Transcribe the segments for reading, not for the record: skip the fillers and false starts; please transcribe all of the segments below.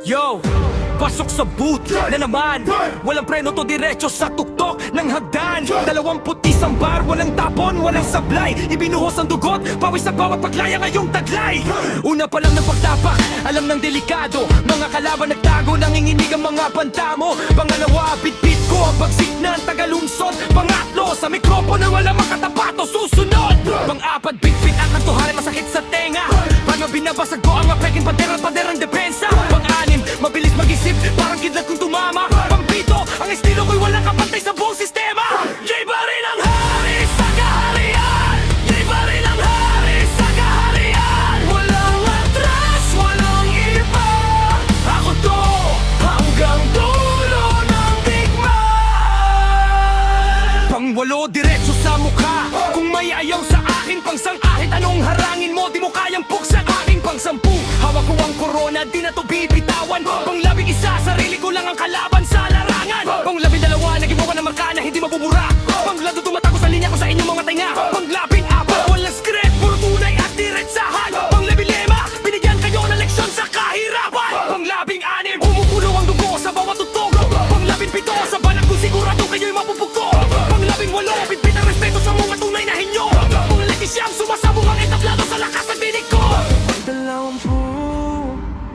Yo! Pasok sa booth na naman. Walang preno to, diretso sa tuktok ng hagdan. 21 bar, walang tapon, walang sablay. Ibinuhos ang dugot, pawis sa bawat paglaya ngayong taglay. Una pa lang ng pagtapak, alam ng delikado. Mga kalaban nagtago, nanginginig ang mga banta mo. Pangalawa, bitbit ko ang bagsik ng tagalunsod. Pangatlo, sa mikropono wala makatapato, susunod. Pang-apat, bitbit ang kantuhanan, masakit sa tenga. Paano binabasag ko ang apeking paderang depensa. Pang-anim, mabilis mag-isip, parang kidlat kung tumama. Pang-pito, ang estilo ko'y walang kapantay sa buong sistema. Jay pa rin ang hari sa kaharian. Jay pa rin ang hari sa kaharian. Walang atras, walang iba. Ako to, hanggang dulo ng digmaan. Pang-walo, diretso sa mukha. Kung may ayaw sa akin, pang-sang-ahit, anong harangin mo? Di mo kayang puksa aking pang-sampu. Hawak ko ang korona, di na to bibitawan. Pang-labing isa, sarili ko lang ang kalaban sa larangan. Pang-labing dalawa, naging mo ka na marka na hindi mabubura. Pang-lado, tumatago sa linya ko sa inyong mga tainga. Pang-labing apat, walang script, puro tunay at diretsahan. Pang-labing lema, binigyan kayo ng leksyon sa kahirapan. Pang-labing anim, umukulo ang dugo sa bawat tutog. Pang-labing pito, sa balag kung sigurado kayo'y mapupugto. Pang-labing walo, bitbit ang respeto sa mga tunay na hinyo. Pang-labing siyam, sumasabong ang entablado sa lakas ng tinig ko. Pag-dalawampu,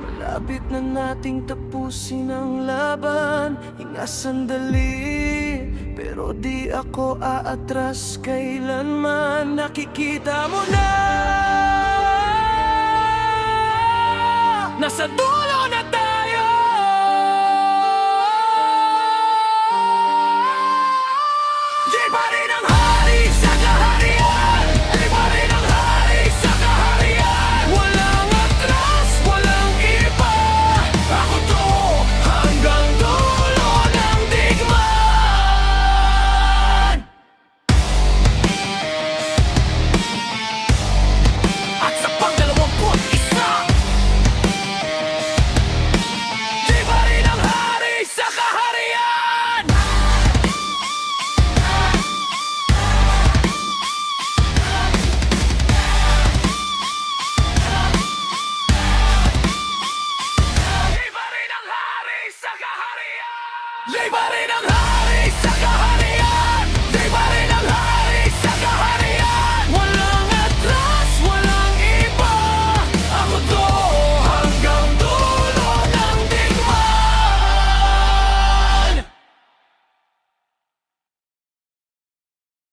malapit na nating tapusin ang laban. Hinga sandali, pero di ako aatras kailanman. Nakikita mo na, nasa dulo